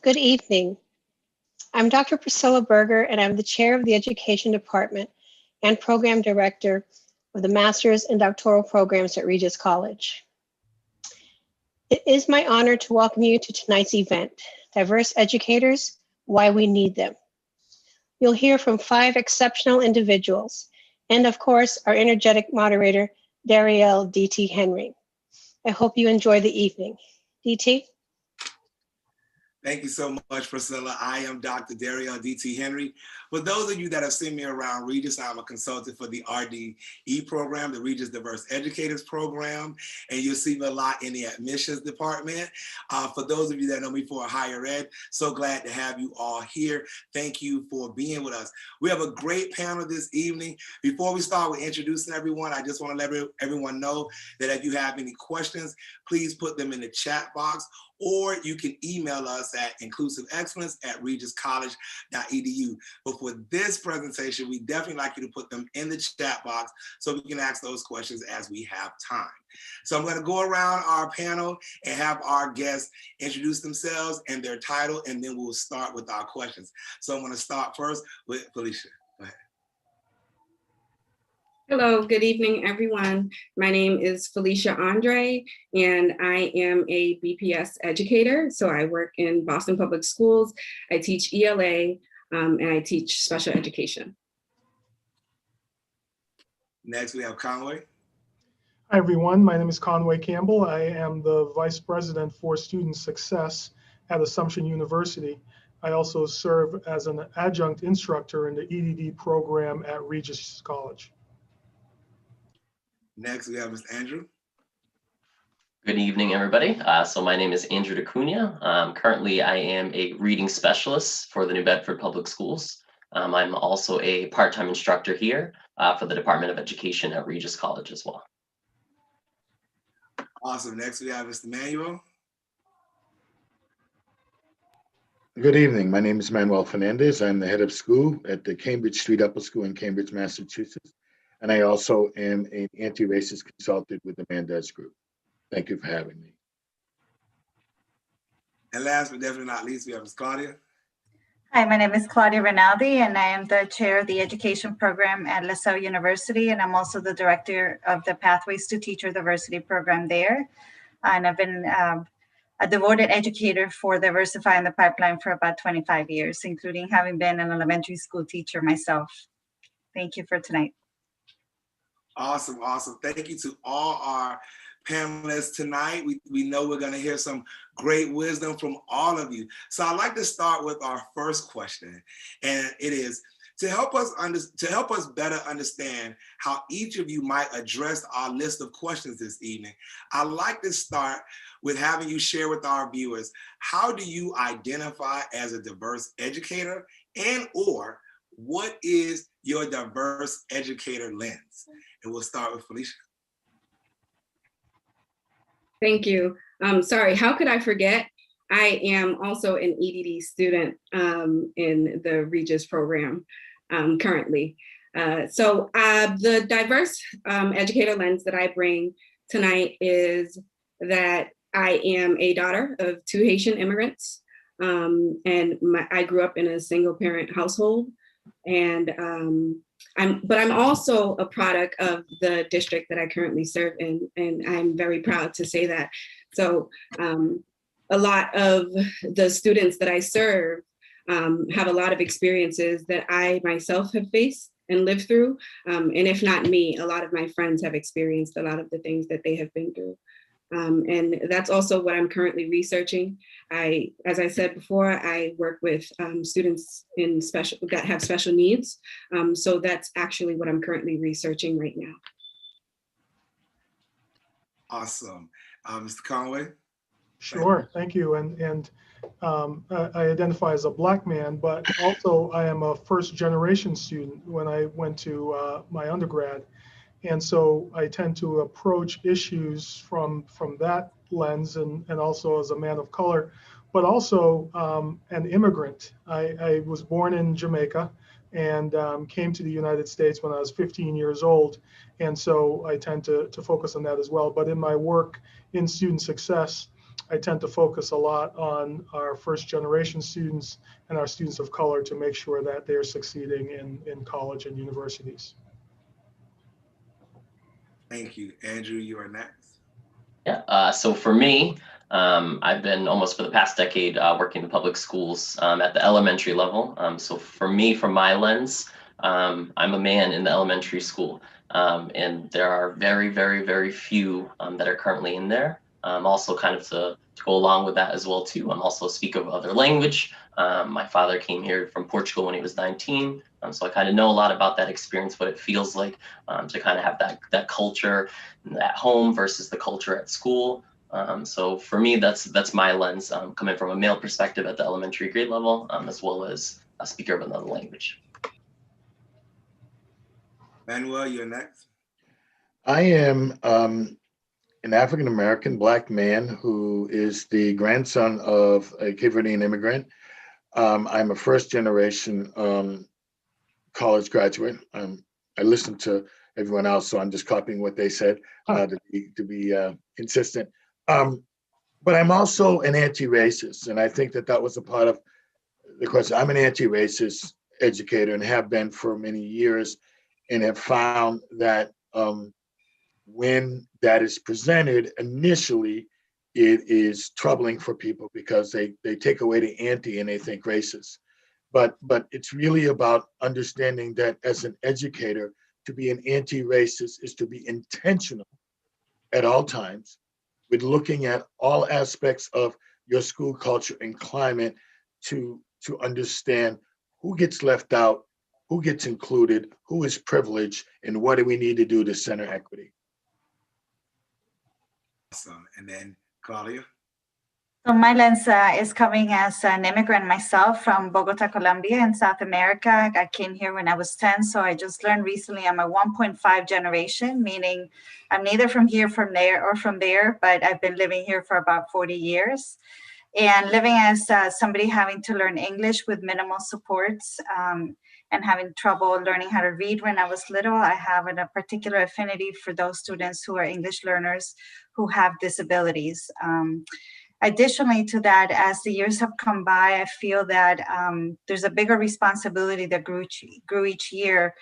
Good evening. I'm Dr. Priscilla Berger, and I'm the chair of the Education Department and program director of the master's and doctoral programs at Regis College. It is my honor to welcome you to tonight's event, Diverse Educators, Why We Need Them. You'll hear from 5 exceptional individuals, and of course, our energetic moderator, Dariel D.T. Henry. I hope you enjoy the evening. D.T.? Thank you so much, Priscilla. I am Dr. Dariel D.T. Henry. For those of you that have seen me around Regis, I'm a consultant for the RDE program, the Regis Diverse Educators program, and you'll see me a lot in the admissions department. For those of you that know me for higher ed, so glad to have you all here. Thank you for being with us. We have a great panel this evening. Before we start with introducing everyone, I just want to let everyone know that if you have any questions, please put them in the chat box, or you can email us at inclusiveexcellence@regiscollege.edu. But for this presentation, we definitely like you to put them in the chat box so we can ask those questions as we have time. So I'm going to go around our panel and have our guests introduce themselves and their title, and then we'll start with our questions. So I'm going to start first with Felicia. Go ahead. Hello, good evening, everyone. My name is Felicia Andre, and I am a BPS educator. So I work in Boston Public Schools. I teach ELA, and I teach special education. Next, we have Conway. Hi, everyone. My name is Conway Campbell. I am the Vice President for Student Success at Assumption University. I also serve as an adjunct instructor in the EDD program at Regis College. Next, we have Mr. Andrew. Good evening, everybody. So my name is Andrew DeCunha. Currently, I am a reading specialist for the New Bedford Public Schools. I'm also a part-time instructor here for the Department of Education at Regis College as well. Awesome. Next, we have Mr. Manuel. Good evening. My name is Manuel Fernandez. I'm the head of school at the Cambridge Street Upper School in Cambridge, Massachusetts. And I also am an anti-racist consultant with the Mandas Group. Thank you for having me. And last but definitely not least, we have Ms. Claudia. Hi, my name is Claudia Rinaldi, and I am the chair of the education program at LaSalle University, and I'm also the director of the Pathways to Teacher Diversity program there. And I've been a devoted educator for Diversify in the Pipeline for about 25 years, including having been an elementary school teacher myself. Thank you for tonight. Awesome, awesome. Thank you to all our panelists tonight. We know we're going to hear some great wisdom from all of you. So I'd like to start with our first question, and it is to help us better understand how each of you might address our list of questions this evening. I'd like to start with having you share with our viewers, how do you identify as a diverse educator, and or what is your diverse educator lens? And we'll start with Felicia. Thank you. Sorry, how could I forget? I am also an EDD student in the Regis program currently. So the diverse educator lens that I bring tonight is that I am a daughter of 2 Haitian immigrants, and I grew up in a single parent household. And I'm also a product of the district that I currently serve in, and I'm very proud to say that. So a lot of the students that I serve have a lot of experiences that I myself have faced and lived through. And if not me, a lot of my friends have experienced a lot of the things that they have been through. And that's also what I'm currently researching. As I said before, I work with students that have special needs. So that's actually what I'm currently researching right now. Awesome. Mr. Conway? Sure, thank you. And I identify as a Black man, but also I am a first-generation student when I went to my undergrad. And so I tend to approach issues from that lens, and also as a man of color, but also an immigrant. I was born in Jamaica and came to the United States when I was 15 years old. And so I tend to focus on that as well. But in my work in student success, I tend to focus a lot on our first generation students and our students of color to make sure that they're succeeding in college and universities. Thank you. Andrew, you are next. Yeah, so for me, I've been almost for the past decade working in public schools at the elementary level. So for me, from my lens, I'm a man in the elementary school, and there are very, very, very few that are currently in there. Also kind of to go along with that as well too, I'm also a speaker of other language. My father came here from Portugal when he was 19, so I kind of know a lot about that experience, what it feels like to kind of have that culture at home versus the culture at school. So for me, that's my lens, coming from a male perspective at the elementary grade level, as well as a speaker of another language. Manuel, you're next. I am an African-American Black man who is the grandson of a Cape Verdean immigrant. I'm a first-generation college graduate. I listened to everyone else, so I'm just copying what they said to be consistent. But I'm also an anti-racist, and I think that was a part of the question. I'm an anti-racist educator and have been for many years, and have found that when that is presented initially, it is troubling for people because they take away the anti and they think racist. But it's really about understanding that as an educator, to be an anti-racist is to be intentional at all times with looking at all aspects of your school culture and climate to understand who gets left out, who gets included, who is privileged, and what do we need to do to center equity. Awesome. And then Claudia. So my lens is coming as an immigrant myself from Bogota, Colombia in South America. I came here when I was 10, so I just learned recently I'm a 1.5 generation, meaning I'm neither from here, from there, or from there, but I've been living here for about 40 years. And living as somebody having to learn English with minimal supports and having trouble learning how to read when I was little, I have a particular affinity for those students who are English learners who have disabilities. Additionally to that, as the years have come by, I feel that there's a bigger responsibility that grew each year,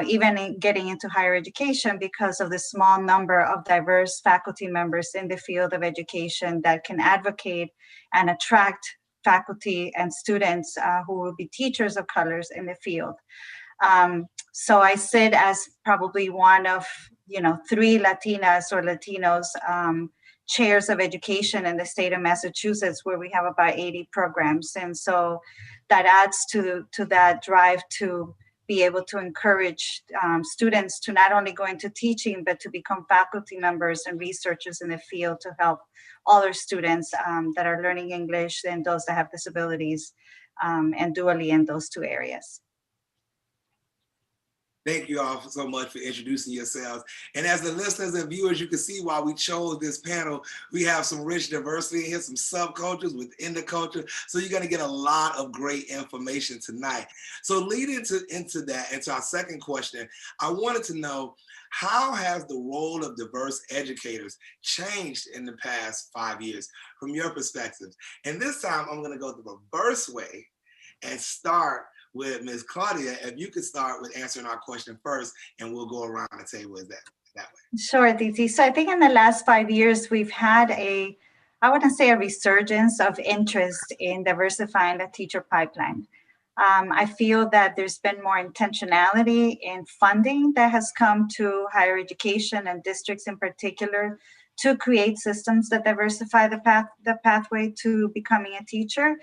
even in getting into higher education, because of the small number of diverse faculty members in the field of education that can advocate and attract faculty and students who will be teachers of colors in the field. So I sit as probably one of 3 Latinas or Latinos chairs of education in the state of Massachusetts, where we have about 80 programs. And so that adds to that drive to be able to encourage students to not only go into teaching, but to become faculty members and researchers in the field to help all our students that are learning English and those that have disabilities and dually in those 2 areas. Thank you all so much for introducing yourselves. And as the listeners and viewers, you can see why we chose this panel. We have some rich diversity in here, some subcultures within the culture. So you're going to get a lot of great information tonight. So leading into that, into our second question, I wanted to know, how has the role of diverse educators changed in the past 5 years from your perspectives? And this time I'm going to go the reverse way and start with Ms. Claudia. If you could start with answering our question first, and we'll go around the table that way. Sure, Diti. So I think in the last 5 years, we've had I wouldn't say a resurgence of interest in diversifying the teacher pipeline. I feel that there's been more intentionality in funding that has come to higher education and districts in particular to create systems that diversify the pathway to becoming a teacher.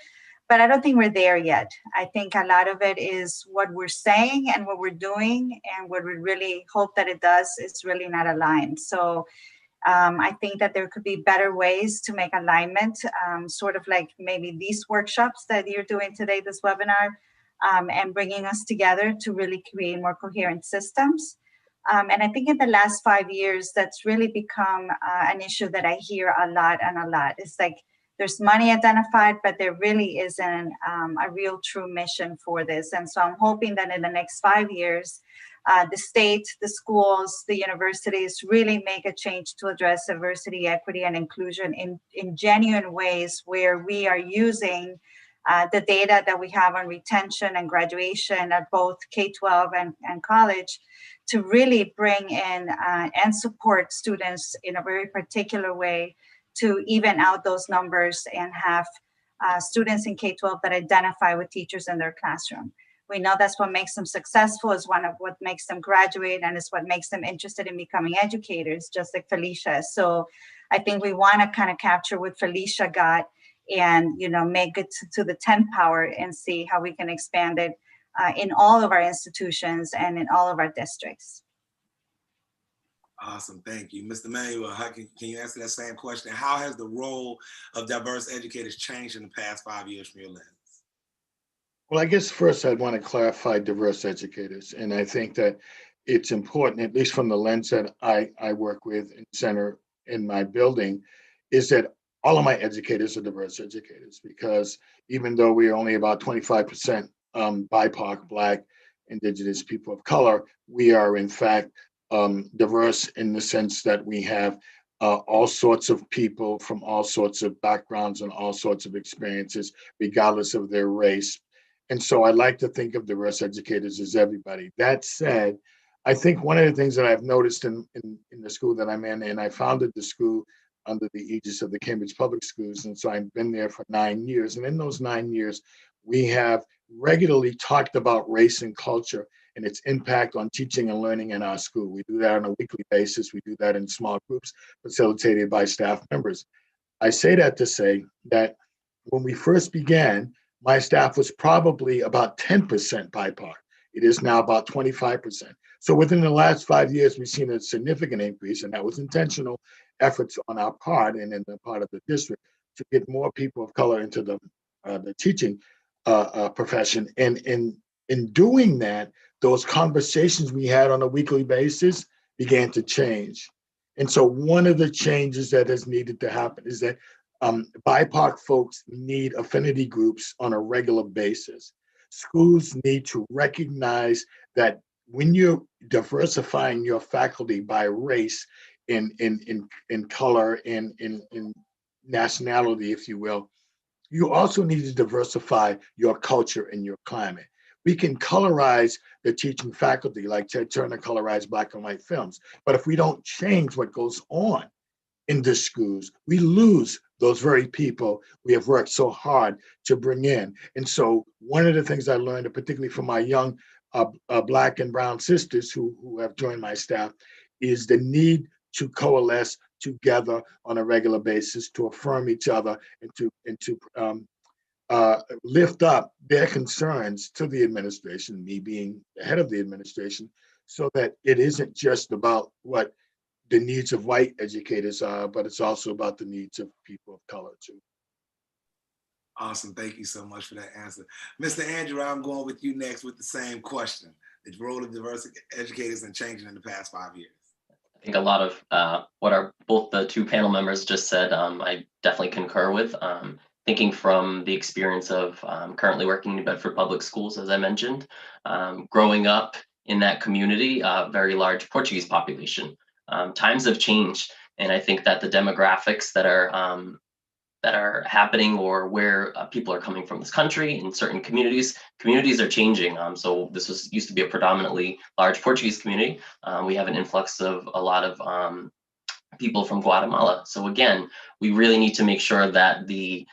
But I don't think we're there yet. I think a lot of it is what we're saying and what we're doing, and what we really hope that it does is really not aligned. So I think that there could be better ways to make alignment, sort of like maybe these workshops that you're doing today, this webinar, and bringing us together to really create more coherent systems. And I think in the last 5 years, that's really become an issue that I hear a lot. It's like, there's money identified, but there really isn't a real true mission for this. And so I'm hoping that in the next 5 years, the state, the schools, the universities really make a change to address diversity, equity, and inclusion in genuine ways where we are using the data that we have on retention and graduation at both K-12 and college to really bring in and support students in a very particular way to even out those numbers and have students in K-12 that identify with teachers in their classroom. We know that's what makes them successful, is one of what makes them graduate, and is what makes them interested in becoming educators, just like Felicia. So I think we want to kind of capture what Felicia got and, you know, make it to the 10th power and see how we can expand it in all of our institutions and in all of our districts. Awesome, thank you. Mr. Manuel, can you answer that same question? How has the role of diverse educators changed in the past 5 years from your lens? Well, I guess first I'd want to clarify diverse educators. And I think that it's important, at least from the lens that I work with and center in my building, is that all of my educators are diverse educators, because even though we are only about 25% BIPOC, Black, Indigenous, people of color, we are in fact diverse in the sense that we have all sorts of people from all sorts of backgrounds and all sorts of experiences, regardless of their race. And so I like to think of diverse educators as everybody. That said, I think one of the things that I've noticed in the school that I'm in, and I founded the school under the aegis of the Cambridge Public Schools, and so I've been there for 9 years. And in those 9 years, we have regularly talked about race and culture and its impact on teaching and learning in our school. We do that on a weekly basis. We do that in small groups facilitated by staff members. I say that to say that when we first began, my staff was probably about 10% BIPOC. It is now about 25%. So within the last 5 years, we've seen a significant increase, and that was intentional efforts on our part and in the part of the district to get more people of color into the teaching profession. And in doing that, those conversations we had on a weekly basis began to change. And so one of the changes that has needed to happen is that BIPOC folks need affinity groups on a regular basis. Schools need to recognize that when you're diversifying your faculty by race, in color, in nationality, if you will, you also need to diversify your culture and your climate. We can colorize the teaching faculty, like Ted Turner colorized black and white films. But if we don't change what goes on in the schools, we lose those very people we have worked so hard to bring in. And so one of the things I learned, particularly from my young Black and brown sisters who have joined my staff, is the need to coalesce together on a regular basis to affirm each other and to lift up their concerns to the administration, me being the head of the administration, so that it isn't just about what the needs of white educators are, but it's also about the needs of people of color too. Awesome, thank you so much for that answer. Mr. Andrew, I'm going with you next with the same question. The role of diverse educators and changing in the past 5 years. I think a lot of what both the two panel members just said, I definitely concur with. Thinking from the experience of currently working in New Bedford Public Schools, as I mentioned, growing up in that community, very large Portuguese population. Times have changed, and I think that the demographics that are happening, or where people are coming from this country in certain communities are changing. So this used to be a predominantly large Portuguese community. We have an influx of a lot of people from Guatemala. So again, we really need to make sure that the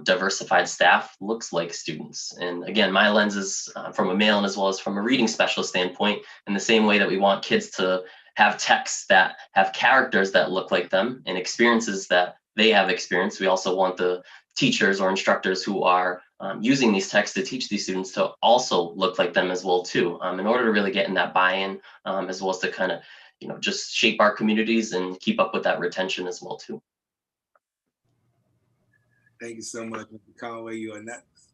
diversified staff looks like students. And again, my lens is from a male and as well as from a reading specialist standpoint, in the same way that we want kids to have texts that have characters that look like them and experiences that they have experienced. We also want the teachers or instructors who are using these texts to teach these students to also look like them as well too, in order to really get in that buy-in, as well as to kind of, just shape our communities and keep up with that retention as well too. Thank you so much, Mr. Conway. You are next.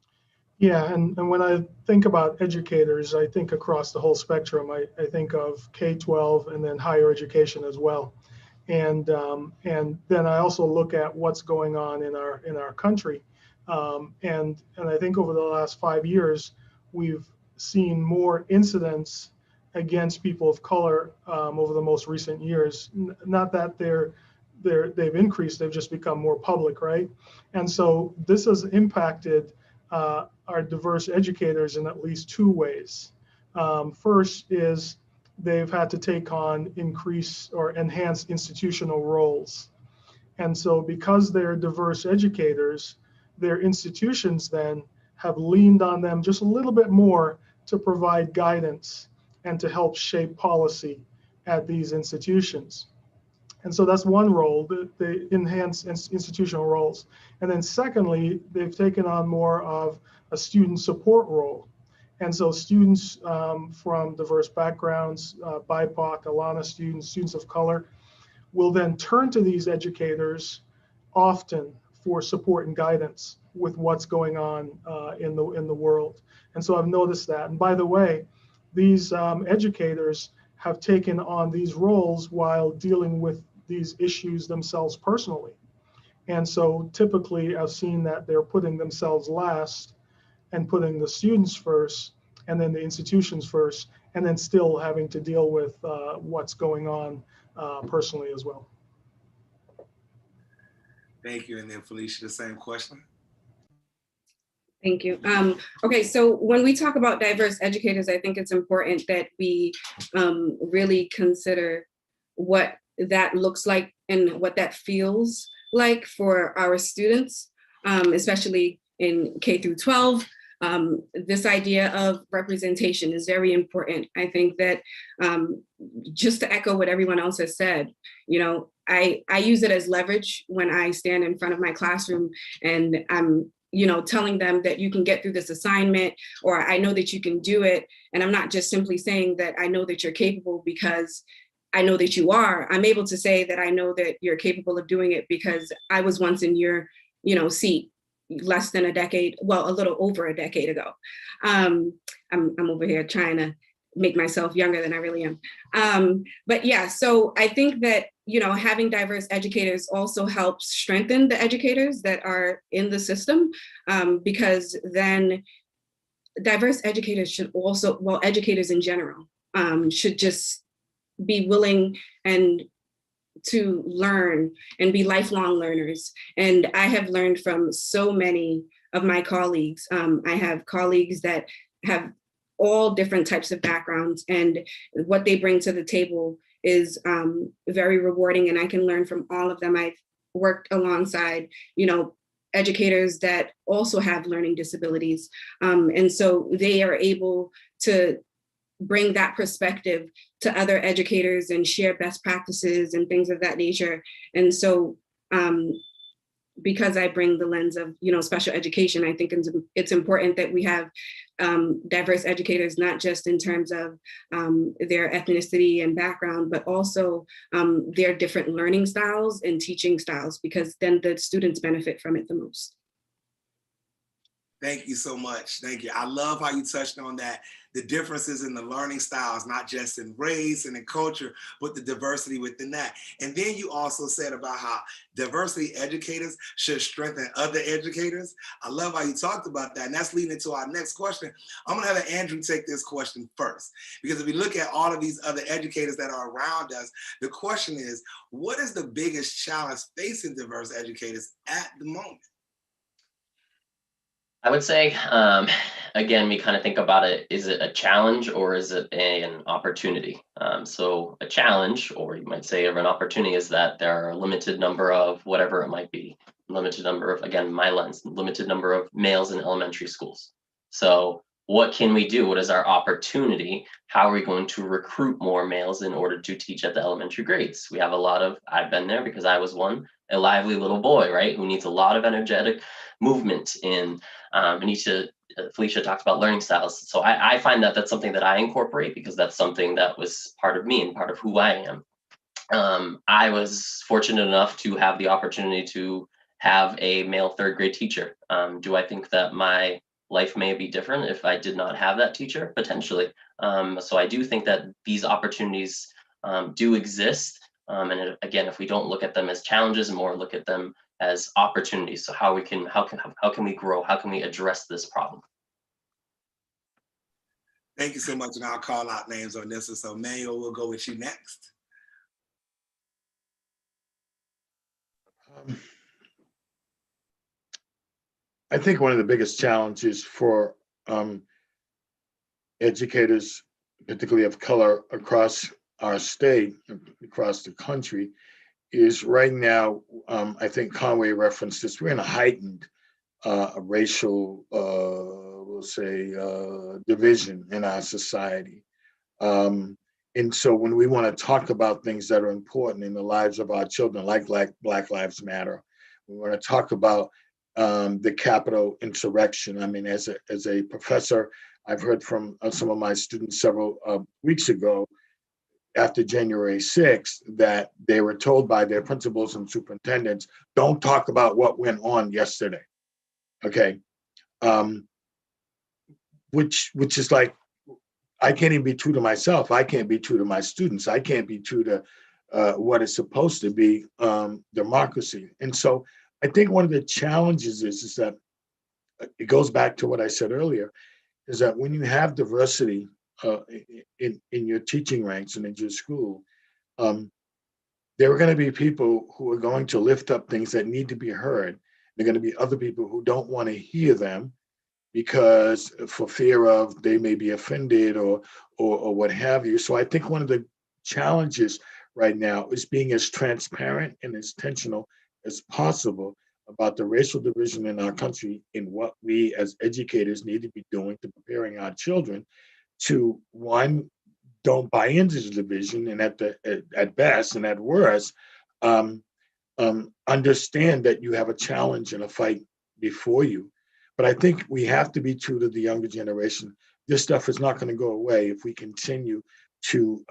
Yeah, and when I think about educators, I think across the whole spectrum. I think of K-12 and then higher education as well. And then I also look at what's going on in our country. And I think over the last 5 years, we've seen more incidents against people of color over the most recent years. Not that they've increased, they've just become more public, right? And so this has impacted our diverse educators in at least two ways. First is they've had to take on increased or enhanced institutional roles. And so because they're diverse educators, their institutions then have leaned on them just a little bit more to provide guidance and to help shape policy at these institutions. And so that's one role, the enhanced institutional roles. And then secondly, they've taken on more of a student support role. And so students from diverse backgrounds, BIPOC, Alana students, students of color, will then turn to these educators often for support and guidance with what's going on in the world. And so I've noticed that. And by the way, these educators have taken on these roles while dealing with these issues themselves personally. And so typically I've seen that they're putting themselves last and putting the students first and then the institutions first, and then still having to deal with what's going on personally as well. Thank you. And then Felicia, the same question. Thank you. Okay, so when we talk about diverse educators, I think it's important that we really consider what that looks like and what that feels like for our students, especially in K through 12. This idea of representation is very important. I think that just to echo what everyone else has said, you know, I use it as leverage when I stand in front of my classroom and I'm, you know, telling them that you can get through this assignment, or I know that you can do it. And I'm not just simply saying that I know that you're capable because I know that you are. I'm able to say that I know that you're capable of doing it because I was once in your, you know, seat less than a decade, well, a little over a decade ago. I'm over here trying to make myself younger than I really am. But yeah, so I think that, you know, having diverse educators also helps strengthen the educators that are in the system, because then diverse educators should also, well, educators in general, should just be willing and to learn and be lifelong learners. And I have learned from so many of my colleagues. I have colleagues that have all different types of backgrounds, and what they bring to the table is very rewarding, and I can learn from all of them. I've worked alongside, you know, educators that also have learning disabilities. And so they are able to bring that perspective to other educators and share best practices and things of that nature. And so because I bring the lens of, you know, special education, I think it's important that we have diverse educators, not just in terms of their ethnicity and background, but also their different learning styles and teaching styles, because then the students benefit from it the most. Thank you so much. Thank you. I love how you touched on that, the differences in the learning styles, not just in race and in culture, but the diversity within that. And then you also said about how diversity educators should strengthen other educators. I love how you talked about that. And that's leading into our next question. I'm gonna have Andrew take this question first, because if we look at all of these other educators that are around us, the question is, what is the biggest challenge facing diverse educators at the moment? I would say, again, we kind of think about it, is it a challenge or is it an opportunity? So a challenge, or you might say of an opportunity, is that there are a limited number of whatever it might be, limited number of, again, my lens, limited number of males in elementary schools. So what can we do? What is our opportunity? How are we going to recruit more males in order to teach at the elementary grades? We have a lot of, I've been there because I was one, a lively little boy, right? Who needs a lot of energetic movement in, Felicia talked about learning styles. So I find that that's something that I incorporate because that's something that was part of me and part of who I am. I was fortunate enough to have the opportunity to have a male third grade teacher. Do I think that my life may be different if I did not have that teacher? Potentially. So I do think that these opportunities do exist. And again, if we don't look at them as challenges and more look at them as opportunities, so how can we grow? How can we address this problem? Thank you so much, and I'll call out names on this one. So Manuel, we'll go with you next. I think one of the biggest challenges for educators, particularly of color across our state, across the country, is right now, I think Conway referenced this, we're in a heightened racial, we'll say, division in our society. And so when we want to talk about things that are important in the lives of our children, like Black Lives Matter, we want to talk about the Capitol insurrection. I mean, as a professor, I've heard from some of my students several weeks ago after January 6th that they were told by their principals and superintendents, don't talk about what went on yesterday. Okay. Which is like, I can't even be true to myself. I can't be true to my students. I can't be true to what is supposed to be democracy. And so I think one of the challenges is that it goes back to what I said earlier, is that when you have diversity in your teaching ranks and in your school, there are going to be people who are going to lift up things that need to be heard. There are going to be other people who don't want to hear them because for fear of they may be offended or what have you. So I think one of the challenges right now is being as transparent and as intentional as possible about the racial division in our country and what we as educators need to be doing to preparing our children to, one, don't buy into the division, and at best and at worst, understand that you have a challenge and a fight before you. But I think we have to be true to the younger generation. This stuff is not going to go away if we continue to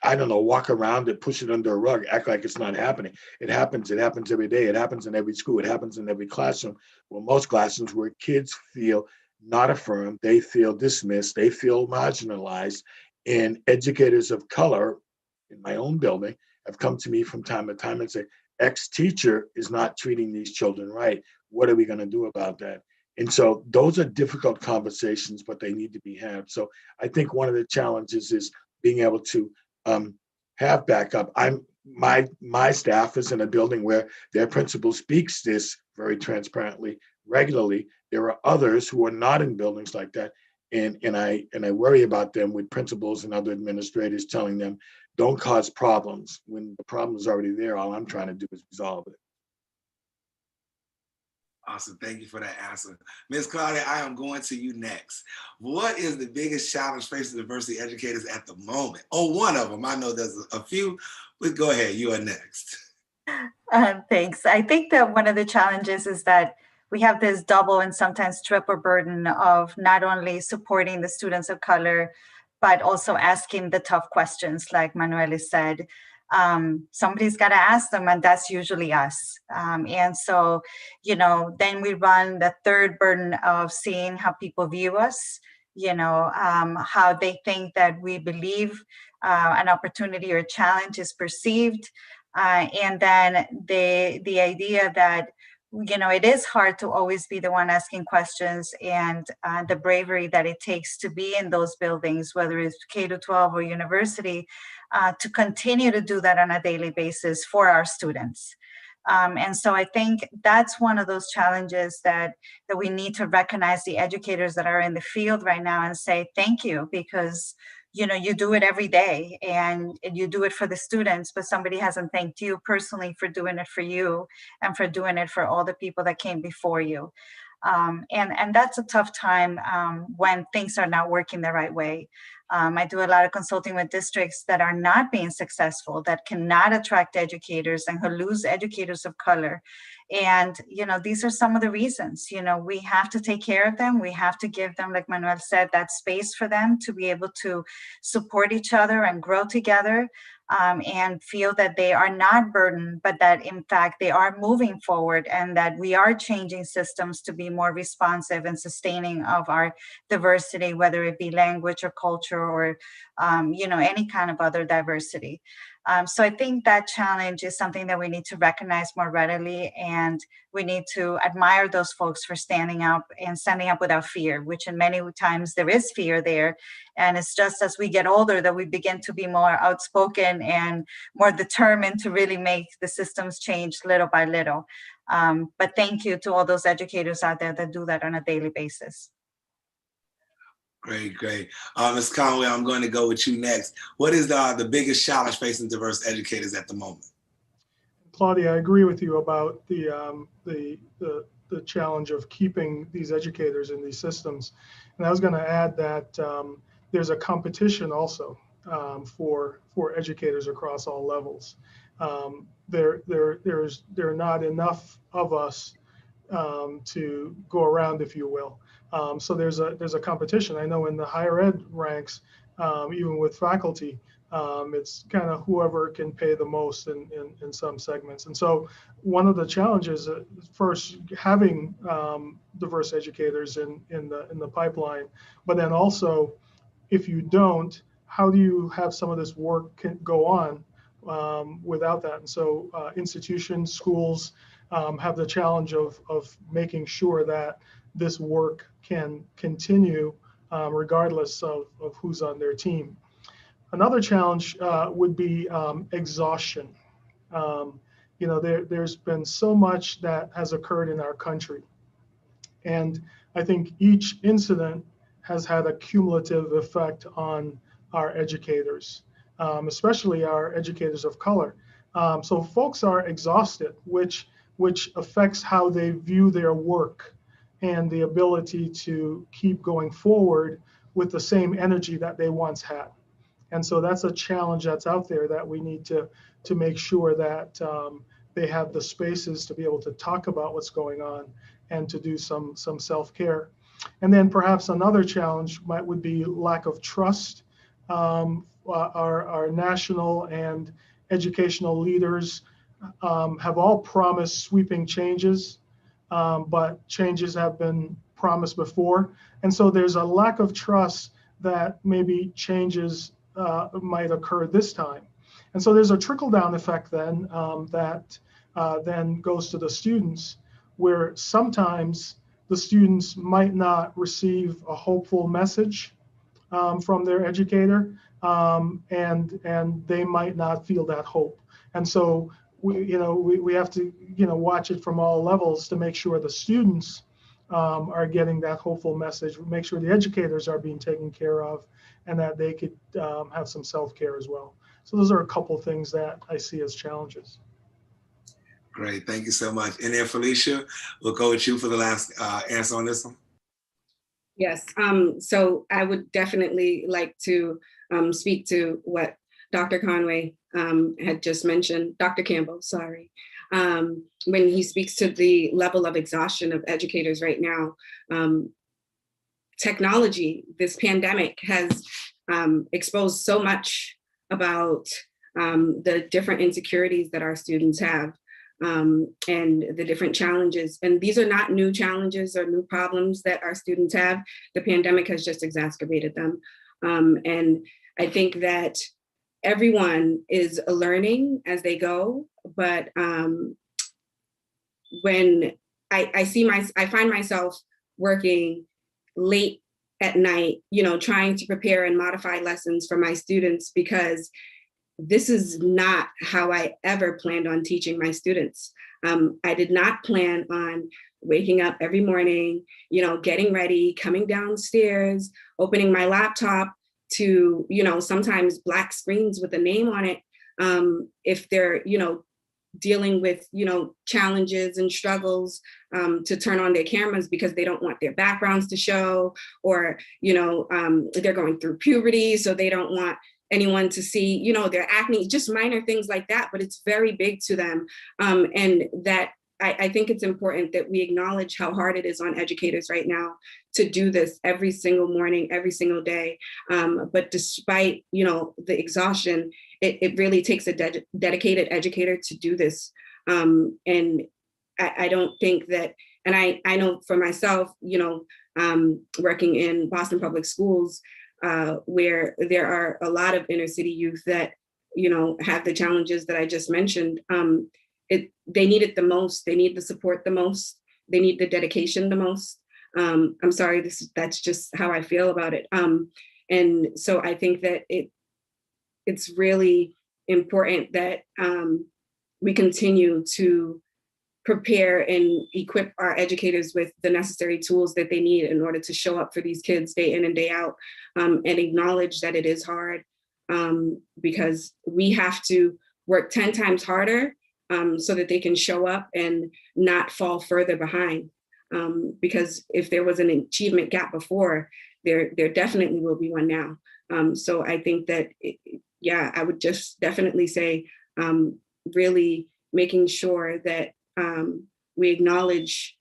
I don't know, walk around it, push it under a rug, act like it's not happening. It happens every day. It happens in every school. It happens in every classroom. Well, most classrooms where kids feel not affirmed, they feel dismissed, they feel marginalized. And educators of color in my own building have come to me from time to time and say, X teacher is not treating these children right. What are we going to do about that? And so those are difficult conversations, but they need to be had. So I think one of the challenges is being able to have backup. My staff is in a building where their principal speaks this very transparently, regularly. There are others who are not in buildings like that, and I worry about them with principals and other administrators telling them, don't cause problems when the problem is already there. All I'm trying to do is resolve it. Awesome. Thank you for that answer. Ms. Claudia, I am going to you next. What is the biggest challenge facing diversity educators at the moment? Oh, one of them. I know there's a few, but go ahead. You are next. Thanks. I think that one of the challenges is that we have this double and sometimes triple burden of not only supporting the students of color, but also asking the tough questions, like Manuel said. Somebody's got to ask them, and that's usually us. And so, then we run the third burden of seeing how people view us, how they think that we believe an opportunity or challenge is perceived. And then the idea that, it is hard to always be the one asking questions, and the bravery that it takes to be in those buildings, whether it's K-12 or university, to continue to do that on a daily basis for our students. And so I think that's one of those challenges that we need to recognize the educators that are in the field right now and say, thank you, because you do it every day and you do it for the students, but somebody hasn't thanked you personally for doing it for you and for doing it for all the people that came before you. And that's a tough time when things are not working the right way. I do a lot of consulting with districts that are not being successful, that cannot attract educators and who lose educators of color. And, these are some of the reasons. We have to take care of them. We have to give them, like Manuel said, that space for them to be able to support each other and grow together. And feel that they are not burdened, but that in fact they are moving forward, and that we are changing systems to be more responsive and sustaining of our diversity, whether it be language or culture or, any kind of other diversity. So I think that challenge is something that we need to recognize more readily, and we need to admire those folks for standing up without fear, which in many times there is fear there. And it's just as we get older that we begin to be more outspoken and more determined to really make the systems change little by little. But thank you to all those educators out there that do that on a daily basis. Great, great. Ms. Conway, I'm going to go with you next. What is the biggest challenge facing diverse educators at the moment? Claudia, I agree with you about the challenge of keeping these educators in these systems. And I was going to add that there's a competition also for educators across all levels. There are not enough of us to go around, if you will. So there's a competition. I know in the higher ed ranks, even with faculty, it's kind of whoever can pay the most in some segments. And so one of the challenges, first, having diverse educators in the pipeline, but then also, if you don't, how do you have some of this work can go on without that? And so institutions, schools have the challenge of making sure that this work can continue regardless of who's on their team. Another challenge would be exhaustion. There's been so much that has occurred in our country. And I think each incident has had a cumulative effect on our educators, especially our educators of color. So folks are exhausted, which affects how they view their work and the ability to keep going forward with the same energy that they once had. And so that's a challenge that's out there that we need to make sure that they have the spaces to be able to talk about what's going on and to do some self-care. And then perhaps another challenge would be lack of trust. Our national and educational leaders have all promised sweeping changes, but changes have been promised before. And so there's a lack of trust that maybe changes might occur this time. And so there's a trickle-down effect then that then goes to the students, where sometimes the students might not receive a hopeful message from their educator, and they might not feel that hope. And so we have to watch it from all levels to make sure the students are getting that hopeful message, make sure the educators are being taken care of, and that they could have some self-care as well. So those are a couple of things that I see as challenges. Great, thank you so much. And then Felicia, we'll go with you for the last answer on this one. Yes, so I would definitely like to speak to what Dr. Conway had just mentioned, Dr. Campbell, sorry. When he speaks to the level of exhaustion of educators right now, technology, this pandemic has exposed so much about the different insecurities that our students have and the different challenges. And these are not new challenges or new problems that our students have. The pandemic has just exacerbated them. And I think that everyone is learning as they go, but when I find myself working late at night, trying to prepare and modify lessons for my students, because this is not how I ever planned on teaching my students. I did not plan on waking up every morning, getting ready, coming downstairs, opening my laptop to, sometimes black screens with a name on it. If they're, dealing with, challenges and struggles to turn on their cameras because they don't want their backgrounds to show, or, they're going through puberty, so they don't want anyone to see, their acne, just minor things like that, but it's very big to them. And that I think it's important that we acknowledge how hard it is on educators right now to do this every single morning, every single day. But despite, the exhaustion, it really takes a dedicated educator to do this. And I don't think that, and I know for myself, working in Boston Public Schools, where there are a lot of inner city youth that, have the challenges that I just mentioned. They need it the most. They need the support the most. They need the dedication the most. I'm sorry, that's just how I feel about it. And so I think that it's really important that we continue to prepare and equip our educators with the necessary tools that they need in order to show up for these kids day in and day out, and acknowledge that it is hard, because we have to work 10 times harder so that they can show up and not fall further behind. Because if there was an achievement gap before, there definitely will be one now. So I think that, I would just definitely say, really making sure that we acknowledge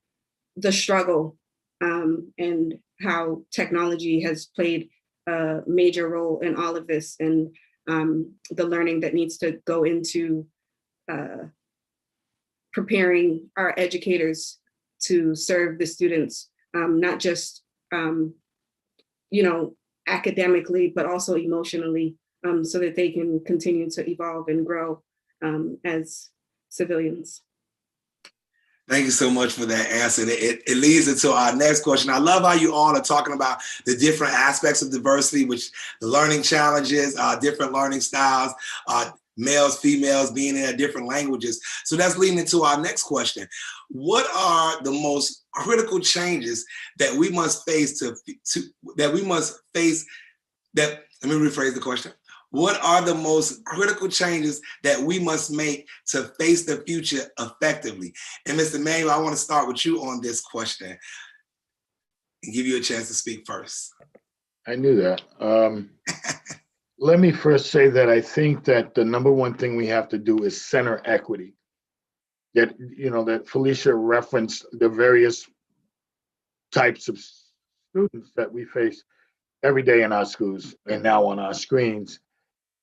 the struggle and how technology has played a major role in all of this, and the learning that needs to go into preparing our educators to serve the students, not just academically, but also emotionally, so that they can continue to evolve and grow as civilians. Thank you so much for that answer. It leads into our next question. I love how you all are talking about the different aspects of diversity, which the learning challenges, different learning styles, males, females being in different languages. So that's leading into our next question. What are the most critical changes that we must face let me rephrase the question. What are the most critical changes that we must make to face the future effectively? And Mr. Manuel, I want to start with you on this question and give you a chance to speak first. I knew that. Let me first say that I think that the number one thing we have to do is center equity. That Felicia referenced the various types of students that we face every day in our schools and now on our screens.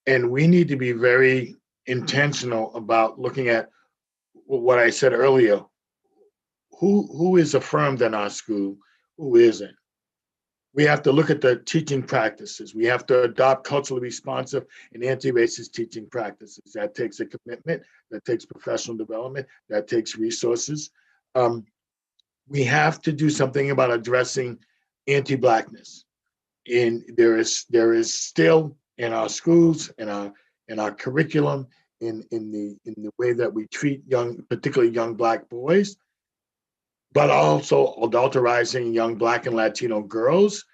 And we need to be very intentional about looking at what I said earlier. Who is affirmed in our school, who isn't? We have to look at the teaching practices. We have to adopt culturally responsive and anti-racist teaching practices. That takes a commitment, that takes professional development, that takes resources. We have to do something about addressing anti-Blackness. And there is still in our schools, in our curriculum, in the way that we treat particularly young Black boys, but also adulterizing young Black and Latino girls.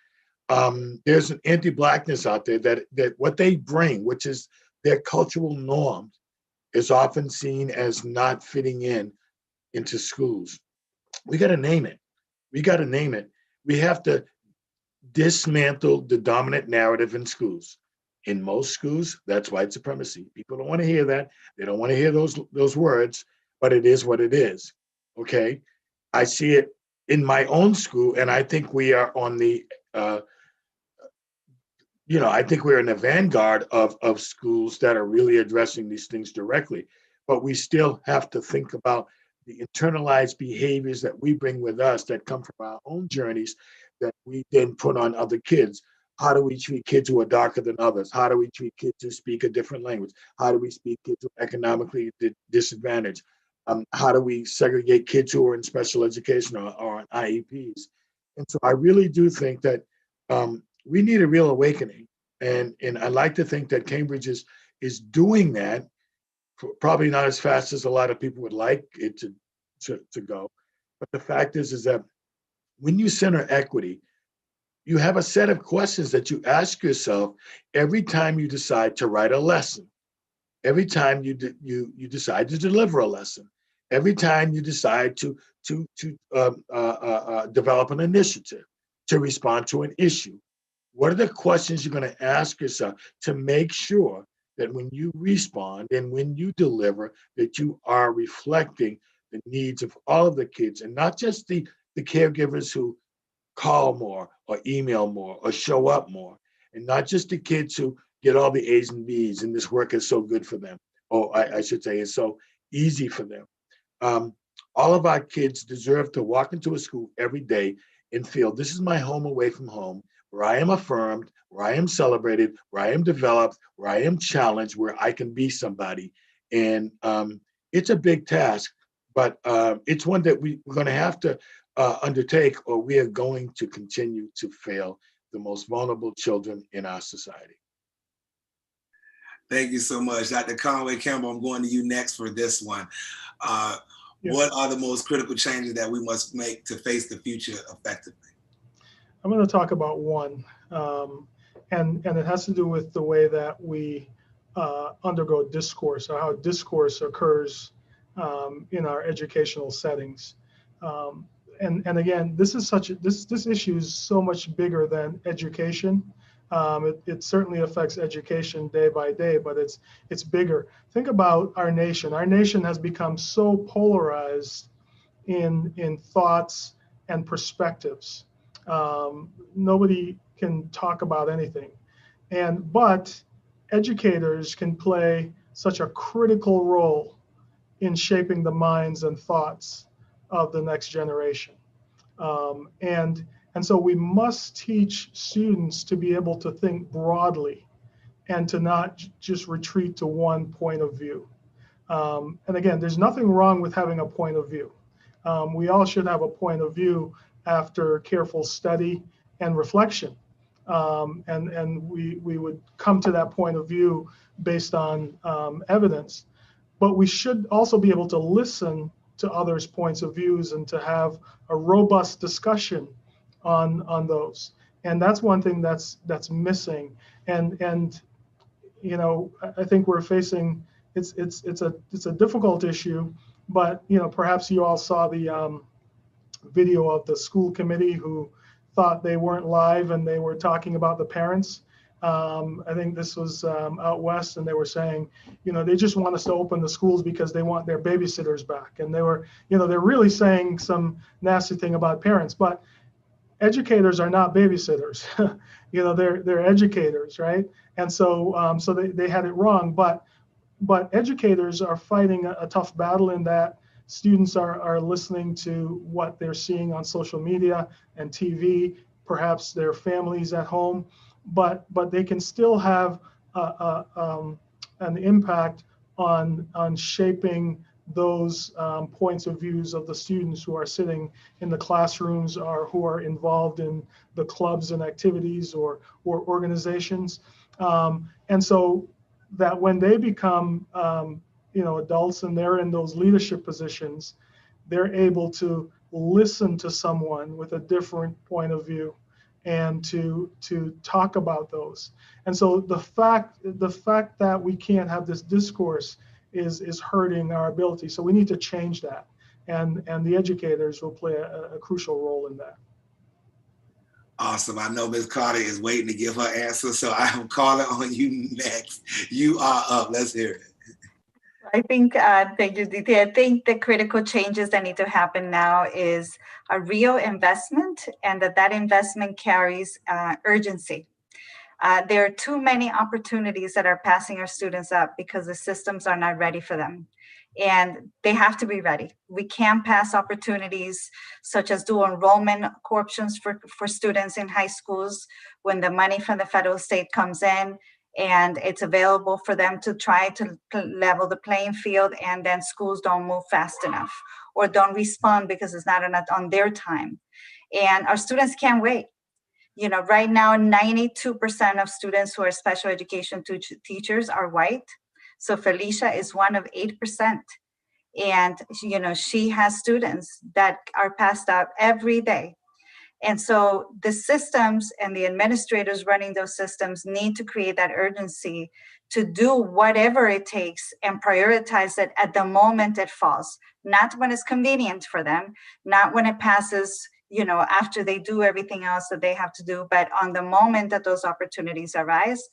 There's an anti-Blackness out there that what they bring, which is their cultural norms, is often seen as not fitting into schools. We got to name it. We have to dismantle the dominant narrative in schools. In most schools, that's white supremacy. People don't want to hear that. They don't want to hear those words, but it is what it is. Okay, I see it in my own school, and I think we are on the, I think we're in the vanguard of schools that are really addressing these things directly. But we still have to think about the internalized behaviors that we bring with us that come from our own journeys that we then put on other kids. How do we treat kids who are darker than others? How do we treat kids who speak a different language? How do we speak kids who are economically disadvantaged? How do we segregate kids who are in special education or on IEPs? And so I really do think that we need a real awakening. And I like to think that Cambridge is doing that, probably not as fast as a lot of people would like it to go. But the fact is that when you center equity, you have a set of questions that you ask yourself every time you decide to write a lesson, every time you decide to deliver a lesson, every time you decide to develop an initiative, to respond to an issue. What are the questions you're going to ask yourself to make sure that when you respond and when you deliver, that you are reflecting the needs of all of the kids and not just the caregivers who call more or email more or show up more, and not just the kids who get all the A's and B's and this work is so good for them, or I should say it's so easy for them. All of our kids deserve to walk into a school every day and feel this is my home away from home, where I am affirmed, where I am celebrated, where I am developed, where I am challenged, where I can be somebody. And it's a big task, but it's one that we're going to have to undertake, or we are going to continue to fail the most vulnerable children in our society. Thank you so much. Dr. Conway Campbell, I'm going to you next for this one. What are the most critical changes that we must make to face the future effectively? I'm going to talk about one, and it has to do with the way that we undergo discourse, or how discourse occurs in our educational settings. And again, this issue is so much bigger than education. It certainly affects education day by day, but it's bigger. Think about our nation. Our nation has become so polarized in thoughts and perspectives. Nobody can talk about anything, but educators can play such a critical role in shaping the minds and thoughts of the next generation. And so we must teach students to be able to think broadly and to not just retreat to one point of view. And again, there's nothing wrong with having a point of view. We all should have a point of view after careful study and reflection. And we would come to that point of view based on evidence. But we should also be able to listen to others' points of views and to have a robust discussion on those. And that's one thing that's missing. And you know, I think we're facing it's a difficult issue, but you know, perhaps you all saw the video of the school committee who thought they weren't live and they were talking about the parents. I think this was out west, and they were saying, you know, they just want us to open the schools because they want their babysitters back. And they were, you know, they're really saying some nasty thing about parents, but educators are not babysitters. You know, they're educators, right? And so so they had it wrong, but educators are fighting a tough battle in that students are listening to what they're seeing on social media and TV, perhaps their families at home, but they can still have an impact on shaping those points of views of the students who are sitting in the classrooms or who are involved in the clubs and activities or organizations. And so that when they become you know, adults and they're in those leadership positions, they're able to listen to someone with a different point of view and to talk about those. And so the fact that we can't have this discourse is hurting our ability. So we need to change that, and the educators will play a crucial role in that. Awesome. I know Ms. Carter is waiting to give her answer, so I am calling on you next. You are up. Let's hear it. I think, thank you, Diti. I think the critical changes that need to happen now is a real investment, and that investment carries urgency. There are too many opportunities that are passing our students up because the systems are not ready for them. And they have to be ready. We can't pass opportunities such as dual enrollment options for students in high schools when the money from the federal state comes in and it's available for them to try to level the playing field, and then schools don't move fast enough or don't respond because it's not enough on their time. And our students can't wait. You know, right now, 92% of students who are special education teachers are white. So Felicia is one of 8%. And, you know, she has students that are passed out every day. And so the systems and the administrators running those systems need to create that urgency to do whatever it takes and prioritize it at the moment it falls, not when it's convenient for them, not when it passes, you know, after they do everything else that they have to do, but on the moment that those opportunities arise,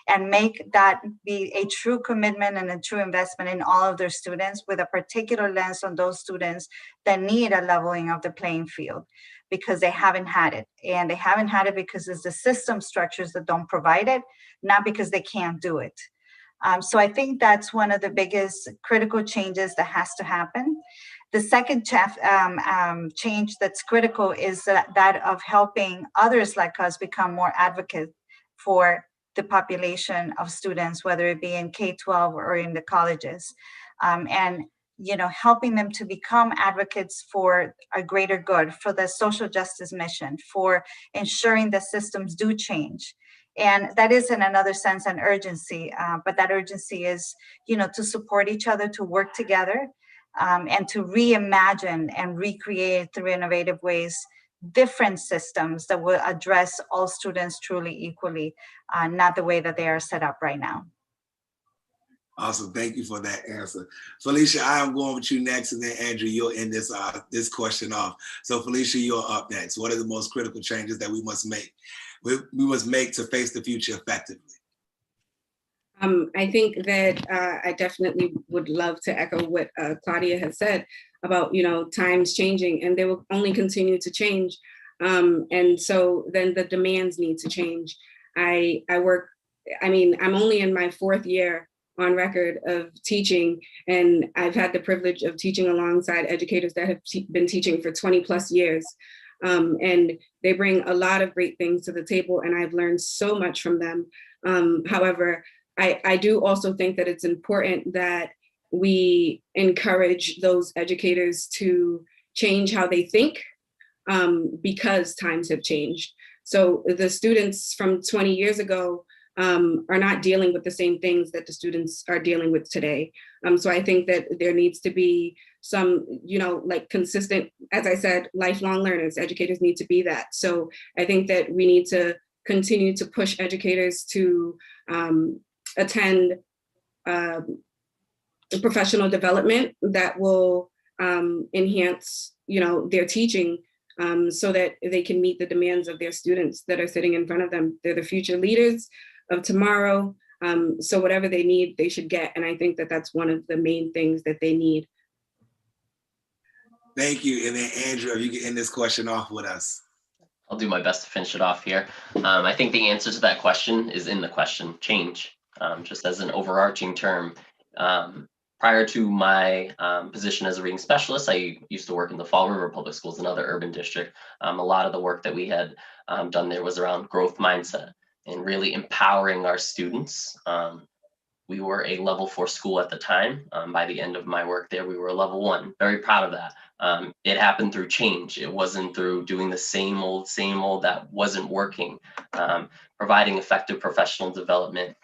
and make that be a true commitment and a true investment in all of their students, with a particular lens on those students that need a leveling of the playing field, because they haven't had it. And they haven't had it because it's the system structures that don't provide it, not because they can't do it. So I think that's one of the biggest critical changes that has to happen. The second change that's critical is that of helping others like us become more advocates for the population of students, whether it be in K-12 or in the colleges, and helping them to become advocates for a greater good, for the social justice mission, for ensuring that systems do change. And that is, in another sense, an urgency, but that urgency is, to support each other, to work together, and to reimagine and recreate through innovative ways different systems that will address all students truly equally, not the way that they are set up right now. Awesome. Thank you for that answer. Felicia, I am going with you next, and then Andrew, you'll end this question off. So Felicia, you're up next. What are the most critical changes that we must make? We must make to face the future effectively? I think that I definitely would love to echo what Claudia has said about, times changing, and they will only continue to change. And so then the demands need to change. I'm only in my 4th year on record of teaching, and I've had the privilege of teaching alongside educators that have been teaching for 20+ years. And they bring a lot of great things to the table, and I've learned so much from them. However, I do also think that it's important that we encourage those educators to change how they think, because times have changed. So the students from 20 years ago are not dealing with the same things that the students are dealing with today. So I think that there needs to be some, consistent, as I said, lifelong learners. Educators need to be that. So I think that we need to continue to push educators to attend professional development that will enhance, their teaching, so that they can meet the demands of their students that are sitting in front of them. They're the future leaders of tomorrow. So whatever they need, they should get. And I think that that's one of the main things that they need. Thank you. And then Andrew, if you can end this question off with us. I'll do my best to finish it off here. I think the answer to that question is in the question, change, just as an overarching term. Prior to my position as a reading specialist, I used to work in the Fall River Public Schools, another urban district. A lot of the work that we had done there was around growth mindset and really empowering our students. We were a level 4 school at the time. By the end of my work there, we were a level 1. Very proud of that. It happened through change. It wasn't through doing the same old that wasn't working. Providing effective professional development,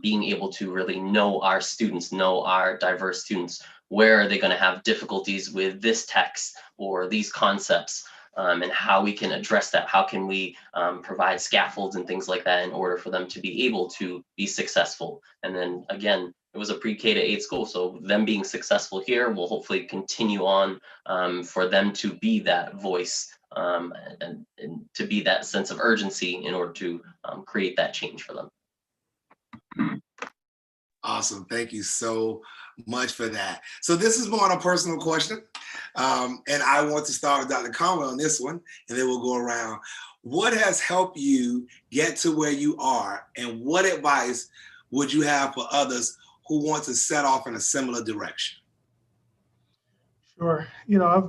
being able to really know our students, know our diverse students. Where are they going to have difficulties with this text or these concepts? And how we can address that. How can we provide scaffolds and things like that in order for them to be able to be successful? And then again, it was a pre-K to 8 school, so them being successful here will hopefully continue on for them to be that voice and to be that sense of urgency in order to create that change for them. Awesome. Thank you so much for that. So this is more on a personal question. And I want to start with Dr. Conway on this one, and then we'll go around. What has helped you get to where you are, and what advice would you have for others who want to set off in a similar direction? Sure.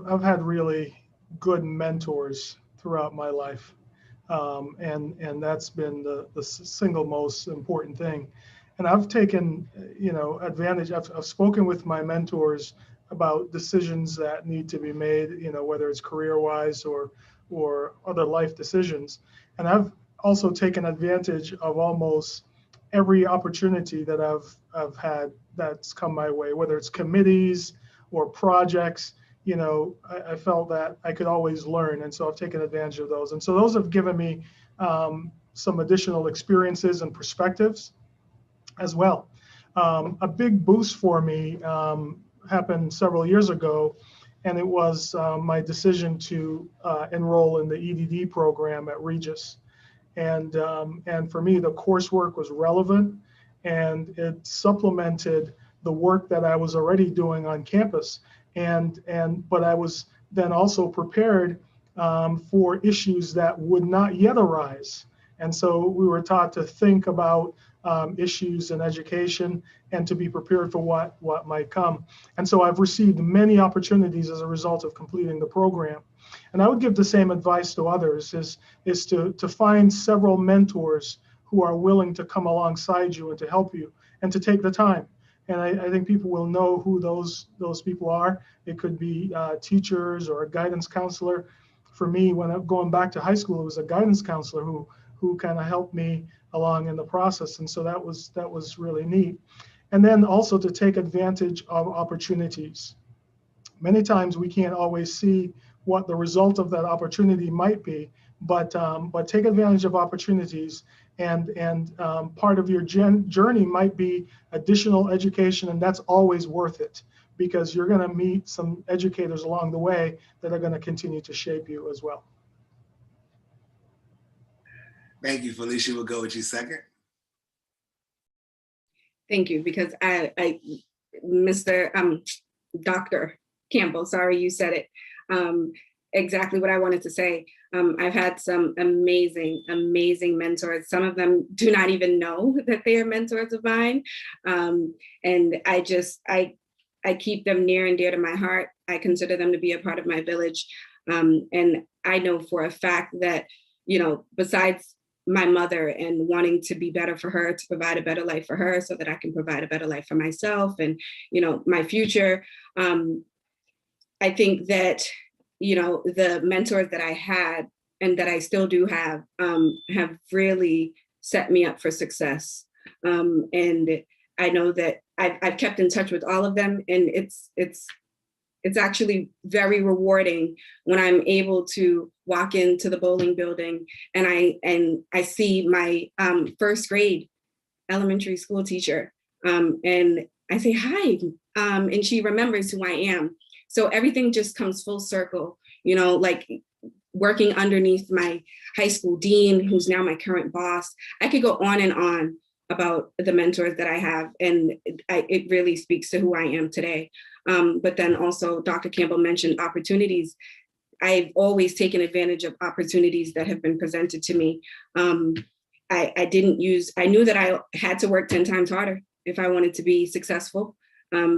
I've had really good mentors throughout my life. And that's been the single most important thing. And I've taken, advantage. I've spoken with my mentors about decisions that need to be made, whether it's career-wise or other life decisions. And I've also taken advantage of almost every opportunity that I've had that's come my way, whether it's committees or projects. I felt that I could always learn, and so I've taken advantage of those. And so those have given me some additional experiences and perspectives as well. A big boost for me happened several years ago, and it was my decision to enroll in the EDD program at Regis. And for me, the coursework was relevant, and it supplemented the work that I was already doing on campus. But I was then also prepared for issues that would not yet arise. And so we were taught to think about issues in education and to be prepared for what might come. And so I've received many opportunities as a result of completing the program. And I would give the same advice to others, is to find several mentors who are willing to come alongside you and to help you and to take the time. And I think people will know who those people are. It could be teachers or a guidance counselor. For me, when I'm going back to high school, it was a guidance counselor who kind of helped me along in the process. And so that was really neat. And then also to take advantage of opportunities. Many times we can't always see what the result of that opportunity might be, but take advantage of opportunities. And part of your journey might be additional education, and that's always worth it, because you're going to meet some educators along the way that are going to continue to shape you as well. Thank you, Felicia. We'll go with you second. Thank you, because Dr. Campbell, sorry, you said it. Exactly what I wanted to say. I've had some amazing, amazing mentors. Some of them do not even know that they are mentors of mine. And I keep them near and dear to my heart. I consider them to be a part of my village. And I know for a fact that, besides my mother and wanting to be better for her, to provide a better life for her so that I can provide a better life for myself and, my future, I think that the mentors that I had and that I still do have really set me up for success. And I know that I've kept in touch with all of them, and it's actually very rewarding when I'm able to walk into the bowling building and I see my first grade elementary school teacher, and I say hi, and she remembers who I am. So everything just comes full circle, like working underneath my high school dean, who's now my current boss. I could go on and on about the mentors that I have, and it really speaks to who I am today. But then also Dr. Campbell mentioned opportunities. I've always taken advantage of opportunities that have been presented to me. I knew that I had to work 10 times harder if I wanted to be successful.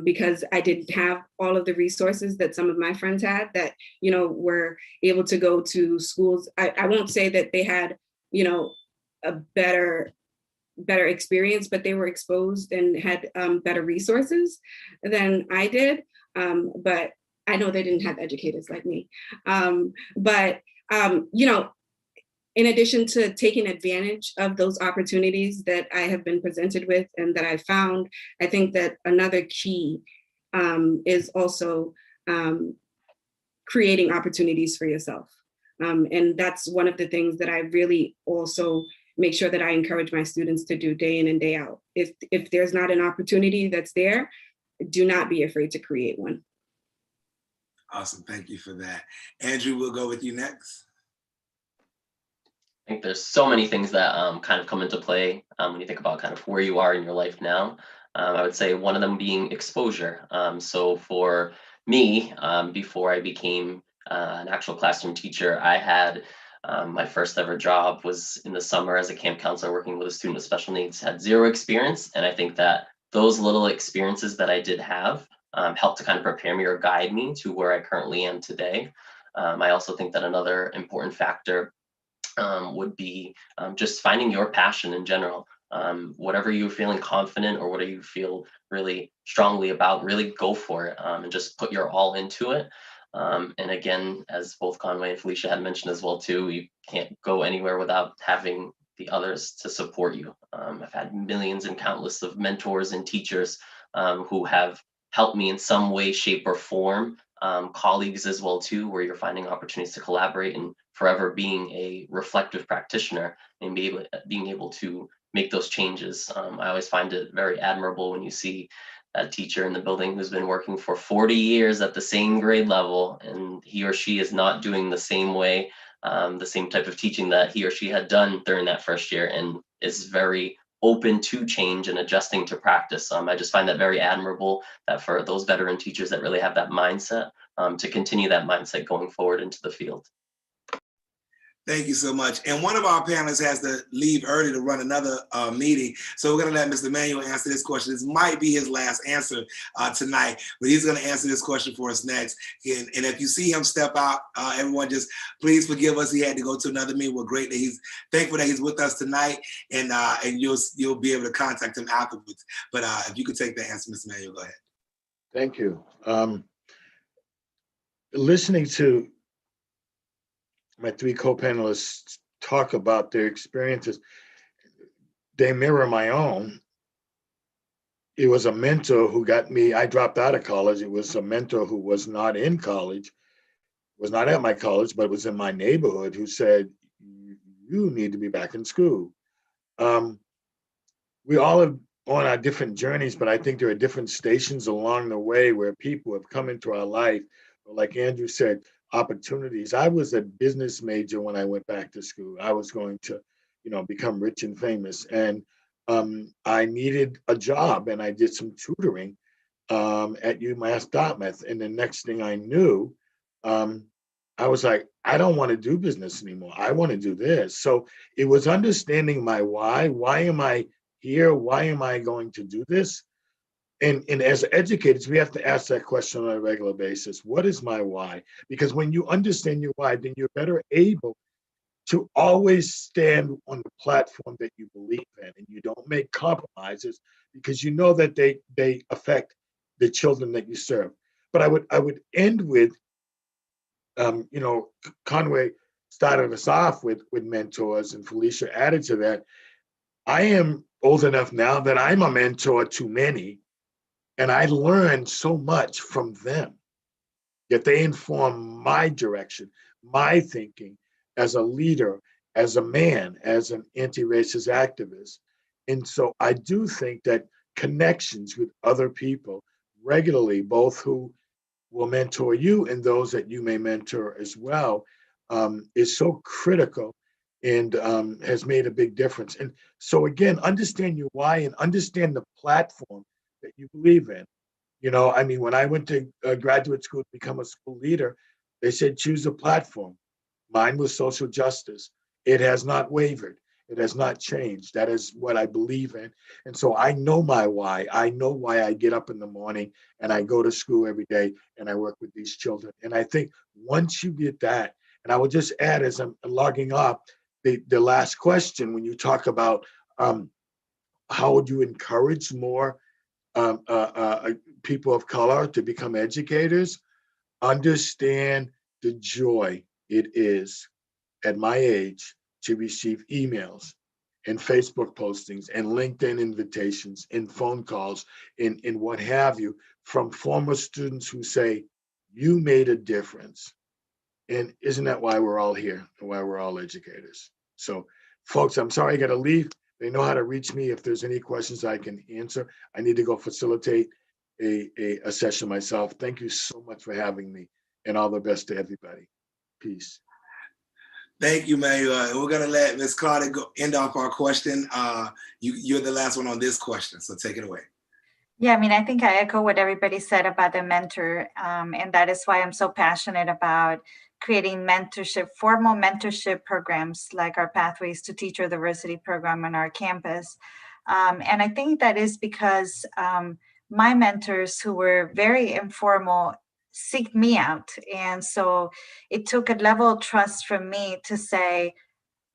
Because I didn't have all of the resources that some of my friends had that, were able to go to schools. I won't say that they had, a better experience, but they were exposed and had better resources than I did. But I know they didn't have educators like me. In addition to taking advantage of those opportunities that I have been presented with and that I found, I think that another key is also creating opportunities for yourself. And that's one of the things that I really also make sure that I encourage my students to do day in and day out. If there's not an opportunity that's there, do not be afraid to create one. Awesome, thank you for that. Andrew, we'll go with you next. I think there's so many things that kind of come into play when you think about kind of where you are in your life now. I would say one of them being exposure. So for me, before I became an actual classroom teacher, I had my first ever job was in the summer as a camp counselor working with a student with special needs, had zero experience. And I think that those little experiences that I did have helped to kind of prepare me or guide me to where I currently am today. I also think that another important factor would be just finding your passion in general. Whatever you're feeling confident or whatever you feel really strongly about, really go for it and just put your all into it. And again, as both Conway and Felicia had mentioned as well too, you can't go anywhere without having the others to support you. I've had millions and countless of mentors and teachers who have helped me in some way, shape, or form. Colleagues as well too, where you're finding opportunities to collaborate and forever being a reflective practitioner and being able to make those changes. I always find it very admirable when you see a teacher in the building who's been working for 40 years at the same grade level, and he or she is not doing the same way, the same type of teaching that he or she had done during that first year, and is very open to change and adjusting to practice. I just find that very admirable, that for those veteran teachers that really have that mindset, to continue that mindset going forward into the field. Thank you so much. And one of our panelists has to leave early to run another meeting. So we're going to let Mr. Manuel answer this question. This might be his last answer tonight, but he's going to answer this question for us next. And if you see him step out, everyone just please forgive us. He had to go to another meeting. We're great that he's thankful that he's with us tonight, and you'll be able to contact him afterwards. But if you could take the answer, Mr. Manuel, go ahead. Thank you. Listening to my three co-panelists talk about their experiences, they mirror my own. It was a mentor who got me, I dropped out of college. It was a mentor who was not in college, was not at my college, but was in my neighborhood, who said, you need to be back in school. We all have on our different journeys, but I think there are different stations along the way where people have come into our life, like Andrew said, opportunities. I was a business major when I went back to school. I was going to, become rich and famous, and I needed a job, and I did some tutoring at UMass Dartmouth. And the next thing I knew, I was like, I don't want to do business anymore. I want to do this. So it was understanding my why. Why am I here? Why am I going to do this? And as educators, we have to ask that question on a regular basis. What is my why? Because when you understand your why, then you're better able to always stand on the platform that you believe in, and you don't make compromises because you know that they affect the children that you serve. But I would end with, Conway started us off with mentors, and Felicia added to that. I am old enough now that I'm a mentor to many, and I learned so much from them, yet they inform my direction, my thinking as a leader, as a man, as an anti-racist activist. And so I do think that connections with other people regularly, both who will mentor you and those that you may mentor as well, is so critical and has made a big difference. And so again, understand your why and understand the platform that you believe in. When I went to graduate school to become a school leader, they said, choose a platform. Mine was social justice. It has not wavered. It has not changed. That is what I believe in. And so I know my why. I know why I get up in the morning and I go to school every day and I work with these children. And I think once you get that, and I will just add as I'm logging off, the last question, when you talk about how would you encourage more people of color to become educators, understand the joy it is at my age to receive emails and Facebook postings and LinkedIn invitations and phone calls and what have you from former students who say, you made a difference. And isn't that why we're all here and why we're all educators? So folks, I'm sorry I got to leave. They know how to reach me if there's any questions I can answer. I need to go facilitate a session myself. Thank you so much for having me, and all the best to everybody. Peace. Thank you, Manuel. We're going to let Ms. Claudia end off our question. You're the last one on this question, so take it away. Yeah, I think I echo what everybody said about the mentor, and that is why I'm so passionate about creating mentorship, formal mentorship programs like our Pathways to Teacher Diversity program on our campus. And I think that is because my mentors, who were very informal, seeked me out. And so it took a level of trust from me to say,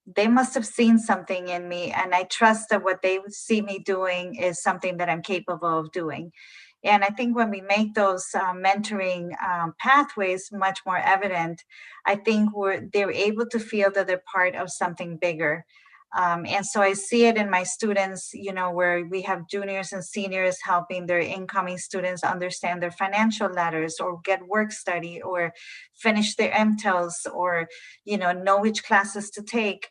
they must have seen something in me, and I trust that what they see me doing is something that I'm capable of doing. And I think when we make those mentoring pathways much more evident, I think they're able to feel that they're part of something bigger. And so I see it in my students, where we have juniors and seniors helping their incoming students understand their financial ladders or get work study or finish their MTELs or, know which classes to take.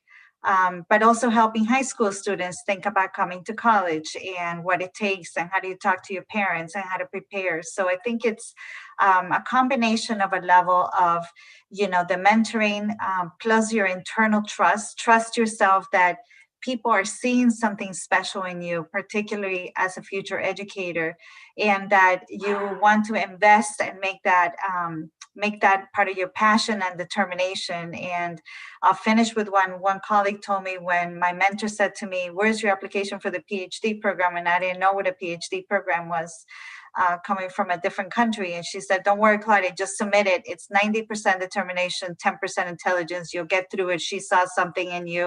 But also helping high school students think about coming to college and what it takes and how do you talk to your parents and how to prepare. So I think it's a combination of a level of, the mentoring plus your internal trust yourself that people are seeing something special in you, particularly as a future educator, and that you want to invest and make that part of your passion and determination. And I'll finish with one colleague told me when my mentor said to me, "Where's your application for the PhD program?" And I didn't know what a PhD program was, coming from a different country. And she said, "Don't worry, Claudia, just submit it. It's 90% determination, 10% intelligence. You'll get through it. She saw something in you.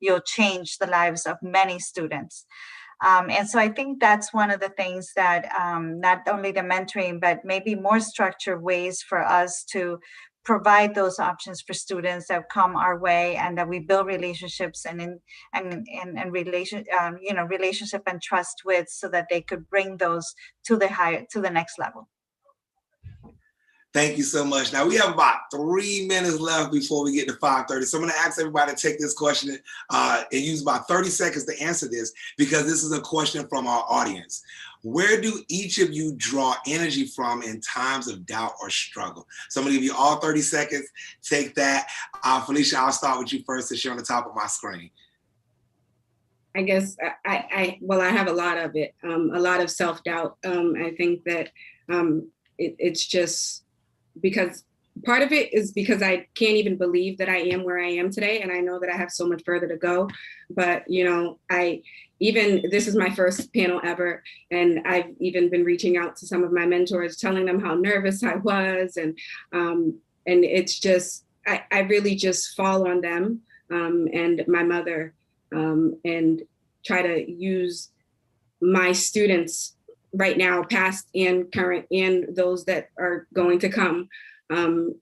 You'll change the lives of many students." And so I think that's one of the things that not only the mentoring, but maybe more structured ways for us to provide those options for students that come our way, and that we build relationships and relationship and trust with, so that they could bring those to the next level. Thank you so much. Now we have about 3 minutes left before we get to 5:30. So I'm gonna ask everybody to take this question and use about 30 seconds to answer this, because this is a question from our audience. Where do each of you draw energy from in times of doubt or struggle? So I'm gonna give you all 30 seconds, take that. Felicia, I'll start with you first since you're on the top of my screen. I guess I have a lot of it, a lot of self-doubt. I think that it's just because part of it is because I can't even believe that I am where I am today. And I know that I have so much further to go. But, this is my first panel ever. And I've even been reaching out to some of my mentors, telling them how nervous I was. And it's just, I really just fall on them and my mother, and try to use my students right now, past and current, and those that are going to come,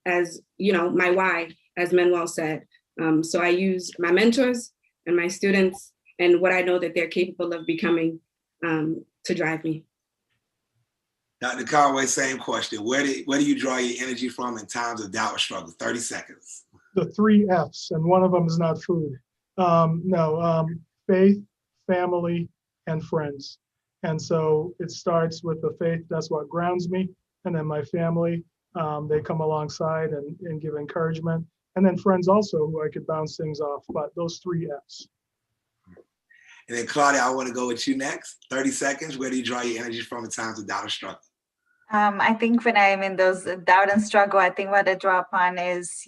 as my why, as Manuel said. So I use my mentors and my students and what I know that they're capable of becoming to drive me. Dr. Conway, same question. Where do you draw your energy from in times of doubt or struggle? 30 seconds. The 3 F's, and one of them is not food. Faith, family, and friends. And so it starts with the faith, that's what grounds me. And then my family, they come alongside and give encouragement. And then friends also, who I could bounce things off, but those 3 F's. And then Claudia, I want to go with you next. 30 seconds. Where do you draw your energy from in times of doubt or struggle? I think when I'm in those doubt and struggle, I think what I draw upon is,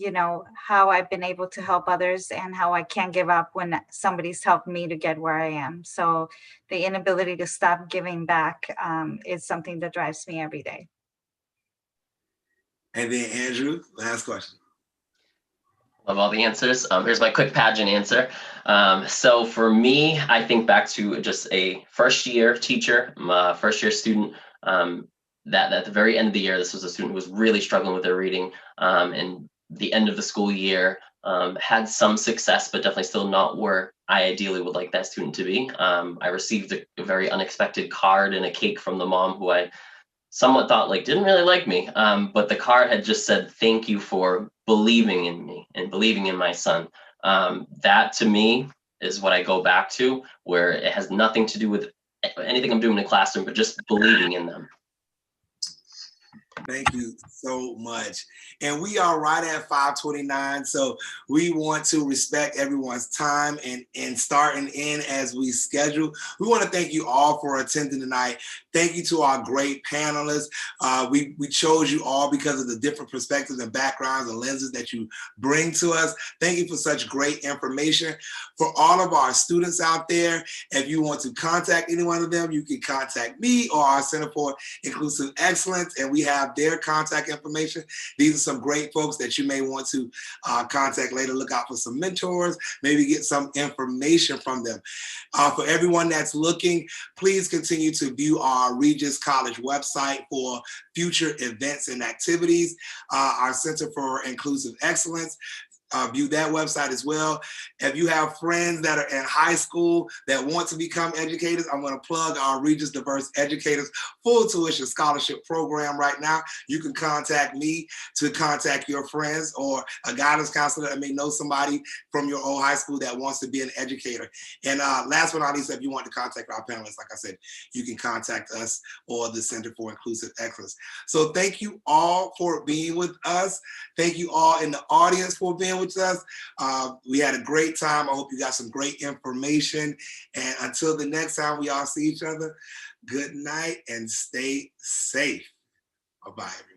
how I've been able to help others and how I can't give up when somebody's helped me to get where I am. So the inability to stop giving back is something that drives me every day. And then Andrew, last question. Love all the answers. Here's my quick pageant answer. So for me, I think back to just a first-year teacher, first-year student, that at the very end of the year, this was a student who was really struggling with their reading, and the end of the school year had some success, but definitely still not where I ideally would like that student to be. I received a very unexpected card and a cake from the mom who I somewhat thought didn't really like me, but the card had just said, "Thank you for believing in me and believing in my son." That to me is what I go back to, where it has nothing to do with anything I'm doing in the classroom, but just believing in them. Thank you so much. And we are right at 5:29. So we want to respect everyone's time and starting in as we schedule. We want to thank you all for attending tonight. Thank you to our great panelists. We chose you all because of the different perspectives and backgrounds and lenses that you bring to us. Thank you for such great information. For all of our students out there, if you want to contact any one of them, you can contact me or our Center for Inclusive Excellence, and we have their contact information. These are some great folks that you may want to contact later. Look out for some mentors, maybe get some information from them. For everyone that's looking, please continue to view our Regis College website for future events and activities. Our Center for Inclusive Excellence, view that website as well. If you have friends that are in high school that want to become educators, I'm going to plug our Regis Diverse Educators full tuition scholarship program right now. You can contact me to contact your friends or a guidance counselor that may know somebody from your old high school that wants to be an educator. And last but not least, if you want to contact our panelists, like I said, you can contact us or the Center for Inclusive Excellence. So thank you all for being with us. Thank you all in the audience for being with with us. We had a great time. I hope you got some great information. And until the next time we all see each other, good night and stay safe. Bye-bye, everyone.